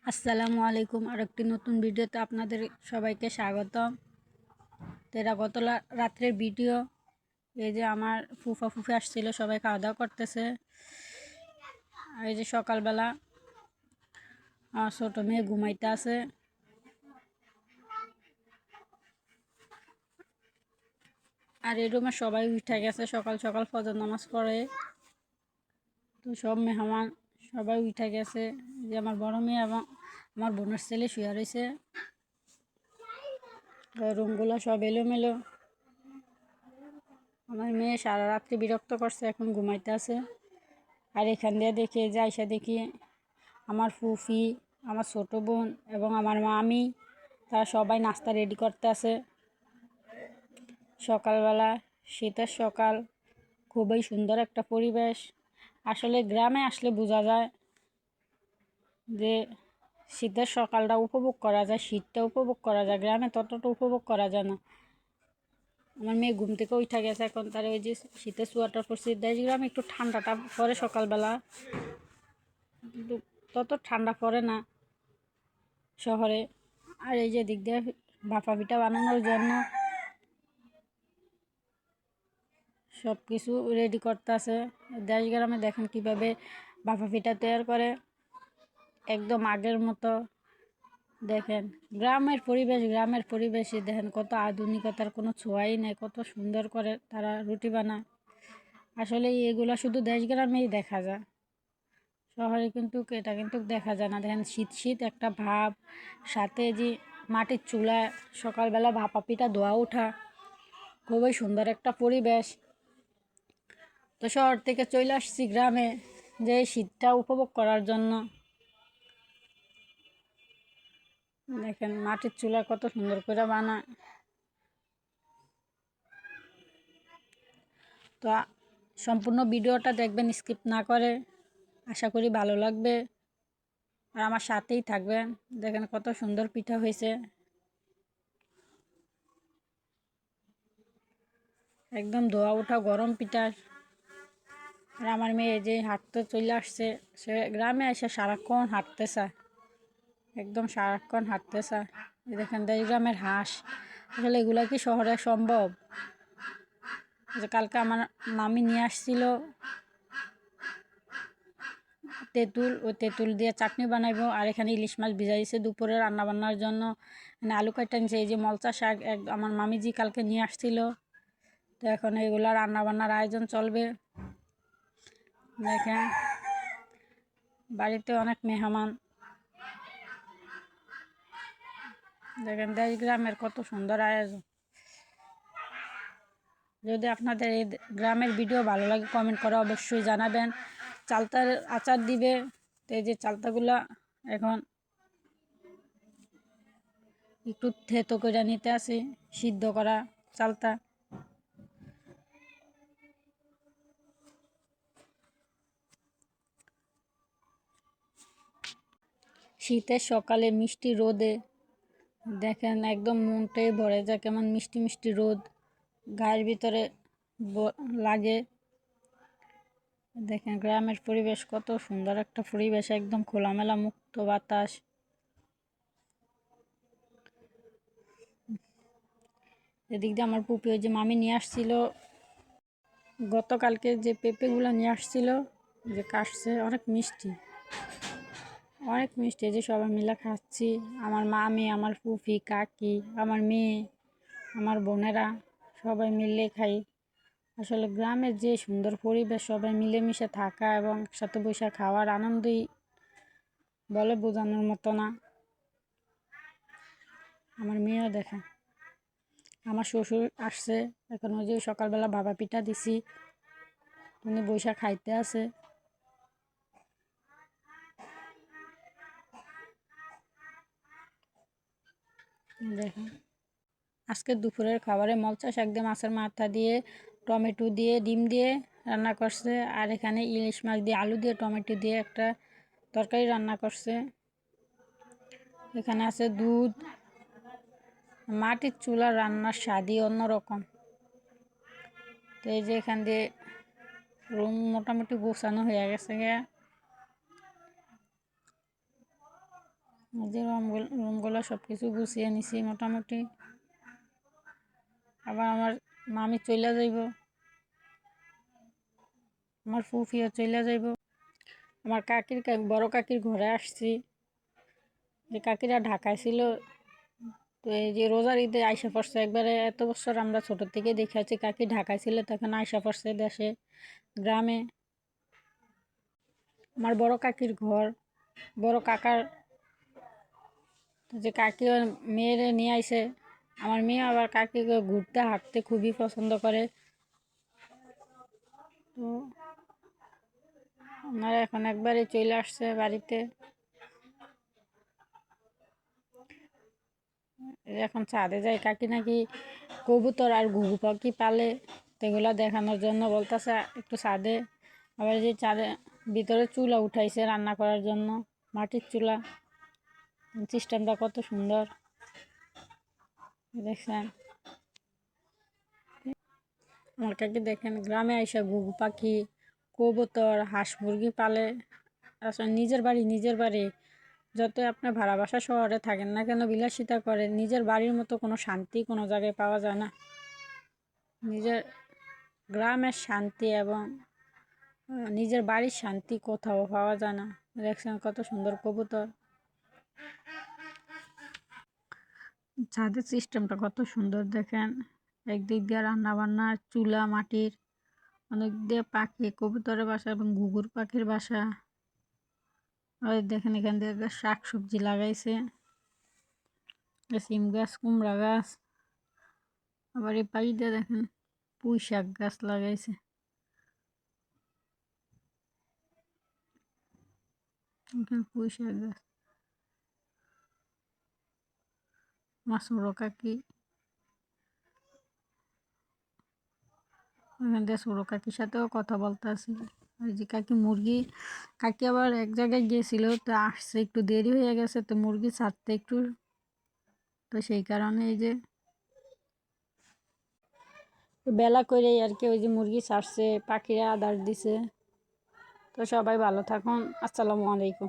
আসসালামু আলাইকুম। আরেকটি নতুন ভিডিওতে আপনাদের সবাইকে স্বাগতম। এটা গত রাত্রের ভিডিও। এই যে আমার ফুফা ফুফি আসছিল, সবাই খাওয়া দাওয়া করতেছে। আর এই যে সকালবেলা আমার ছোট মেয়ে ঘুমাইতে আছে। আর এই রুমে সবাই উঠে গেছে, সকাল সকাল ফজর নামাজ পড়ে। তো সব মেহমান সবাই উঠে গেছে। যে আমার বড় মেয়ে এবং আমার বোনের ছেলে শুয়ে রয়েছে। রুমগুলো সব এলোমেলো। আমার মেয়ে সারা রাত্রি বিরক্ত করছে, এখন ঘুমাইতে আছে। আর এখান দিয়ে দেখে যাইসা দেখি আমার ফুফি, আমার ছোট বোন এবং আমার মামি তারা সবাই নাস্তা রেডি করতে আছে। সকালবেলা, শীতের সকাল, খুবই সুন্দর একটা পরিবেশ। আসলে গ্রামে আসলে বোঝা যায় যে শীতের সকালটা উপভোগ করা যায়, শীতটা উপভোগ করা যায়। গ্রামে ততটা উপভোগ করা যায় না। আমার মেয়ে ঘুম থেকে উঠে গেছে, এখন তার ওই যে শীতের সোয়েটার পরছি। দেশ গ্রামে একটু ঠান্ডাটা পরে সকালবেলা, কিন্তু তত ঠান্ডা পড়ে না শহরে। আর এই যে দিক দিয়ে ভাপা পিঠা বানানোর জন্য সব কিছু রেডি করতে আছে। দেশ গ্রামে দেখেন কীভাবে ভাপা পিঠা তৈরি করে, একদম আগের মতো। দেখেন গ্রামের পরিবেশে দেখেন কত আধুনিকতার কোনো ছোঁয়াই নেই, কত সুন্দর করে তারা রুটি বানায়। আসলে এগুলো শুধু দেশ গ্রামেই দেখা যায়, শহরে কিন্তু এটা কিন্তু দেখা যায় না। দেখেন শীত শীত একটা ভাব, সাথে যে মাটির চুলায় সকালবেলা ভাপা পিঠা ধোয়া ওঠা, খুবই সুন্দর একটা পরিবেশ। তো শহর থেকে চলে আসছি গ্রামে যে শীতটা উপভোগ করার জন্য। দেখেন মাটির চুলা কত সুন্দর করে বানায়। তো সম্পূর্ণ ভিডিওটা দেখবেন, স্কিপ না করে। আশা করি ভালো লাগবে আর আমার সাথেই থাকবেন। দেখেন কত সুন্দর পিঠা হয়েছে, একদম ধোয়া ওঠা গরম পিঠা। আর আমার মেয়ে যে হাঁটতে চলে আসছে, সে গ্রামে এসে সারাক্ষণ হাঁটতে চায়, একদম সারাক্ষণ হাঁটতে চায়। দেখেন দেশ গ্রামের হাঁস, আসলে এগুলো কি শহরে সম্ভব? যে কালকে আমার মামি নিয়ে আসছিল তেঁতুল, ওই তেঁতুল দিয়ে চাটনি বানাইবো। আর এখানে ইলিশ মাছ ভিজাইছে দুপুরে রান্নাবান্নার জন্য। মানে আলু কাটা নিছে, এই যে মলচা শাক আমার মামিজি কালকে নিয়ে আসছিল। তো এখন এগুলো রান্নাবান্নার আয়োজন চলবে। দেখেন বাড়িতে অনেক মেহমান। দেখেন দেশ গ্রামের কত সুন্দর আয়োজন। যদি আপনাদের এই গ্রামের ভিডিও ভালো লাগে, কমেন্ট করে অবশ্যই জানাবেন। চালতার আচার দিবে। তো এই যে চালতাগুলা এখন একটু থেতো করে নিতে আসি, সিদ্ধ করা চালতা। শীতের সকালে মিষ্টি রোদে দেখেন একদম মনটাই ভরে যায়, কেমন মিষ্টি মিষ্টি রোদ গায়ের ভিতরে লাগে। দেখেন গ্রামের পরিবেশ কত সুন্দর একটা পরিবেশ, একদম খোলামেলা মুক্ত বাতাস। এদিক দিয়ে আমার পুপি, ওই যে মামি নিয়ে আসছিল গতকালকে যে পেঁপেগুলো নিয়ে আসছিল, যে কাটছে, অনেক মিষ্টি অনেক মিষ্টি। যে সবাই মিলে খাচ্ছি, আমার মামি, আমার ফুফি, কাকি, আমার মেয়ে, আমার বোনেরা সবাই মিলে খাই। আসলে গ্রামের যে সুন্দর পরিবেশ, সবাই মিলেমিশে থাকা এবং একসাথে বসে খাওয়ার আনন্দই বলে বোঝানোর মতো না। আমার মেয়েও দেখে, আমার শ্বশুর আসছে এখন, ওই যে সকালবেলা ভাপা পিঠা দিছি, উনি বৈশা খাইতে আছে। দেখেন আজকে দুপুরের খাবারে মলচা শাক দিয়ে, মাছের মাথা দিয়ে, টমেটো দিয়ে, ডিম দিয়ে রান্না করছে। আর এখানে ইলিশ মাছ দিয়ে, আলু দিয়ে, টমেটো দিয়ে একটা তরকারি রান্না করছে। এখানে আছে দুধ। মাটির চুলার রান্নার স্বাদই অন্যরকম। তো এই যে এখান দিয়ে রুম মোটামুটি গোছানো হয়ে গেছে। এই যে রুমগুলো সব কিছু গুছিয়ে নিছি মোটামুটি। আবার আমার মামি চলে যাইব, আমার ফুফিও চলে যাইব। আমার বড় কাকির ঘরে আসছি, যে কাকিরা ঢাকায় ছিল। তো এই যে রোজার ঈদে আইসা পড়ছে একবারে। এত বছর আমরা ছোট থেকে দেখে আছি কাকি ঢাকায় ছিল, তখন আইসা পড়ছে দেশে, গ্রামে। আমার বড় কাকির ঘর, বড় কাকার যে কাকি ওর মেয়েরে নিয়ে আইছে। আমার মেয়ে আবার কাকিকে ঘুরতে হাঁটতে খুবই পছন্দ করে। তো ওনারা এখন একবারে চলে আসছে বাড়িতে। এখন ছাদে যায়, কাকি নাকি কবুতর আর ঘুঘু পাখি পালে, সেগুলা দেখানোর জন্য বলতেছে একটু ছাদে। আবার যে চাঁদে ভিতরে চুলা উঠাইছে রান্না করার জন্য, মাটির চুলা। সিস্টেমটা কত সুন্দর দেখছেন। আমার কাকি দেখেন গ্রামে আইসা ঘুঘু পাখি, কবুতর, হাঁস মুরগি পালে। আসলে নিজের বাড়ি যত আপনার ভাড়া বাসা শহরে থাকেন না কেন, বিলাসিতা করে, নিজের বাড়ির মতো কোনো শান্তি কোনো জায়গায় পাওয়া যায় না। নিজের গ্রামের শান্তি এবং নিজের বাড়ির শান্তি কোথাও পাওয়া যায় না। দেখছেন কত সুন্দর কবুতর। ছাদের সিস্টেমটা কত সুন্দর দেখেন। একদিক দিয়ে রান্না বান্না, চুলা মাটির, অনেক দিয়ে পাখি, কবুতরের বাসা এবং ঘুঘুর পাখির বাসা। আর দেখেন এখান দিয়ে শাক সবজি লাগাইছে, সিম গাছ, কুমড়া গাছ। আবার এই পাশ দিয়ে দেখেন পুঁই শাক গাছ লাগাইছে। এখানে পুঁই শাক গাছ। মাছুরো কাকি, ওখান দিয়ে ছোটো কাকির সাথেও কথা বলতে আসি। ওই যে কাকি আবার এক জায়গায় গিয়েছিল, তো আসছে একটু দেরি হয়ে গেছে, তো মুরগি ছাড়তে একটু, তো সেই কারণে এই যে বেলা করেই আর কি ওই যে মুরগি ছাড়ছে, পাখিরা আদার দিছে। তো সবাই ভালো থাকুন, আসসালামু আলাইকুম।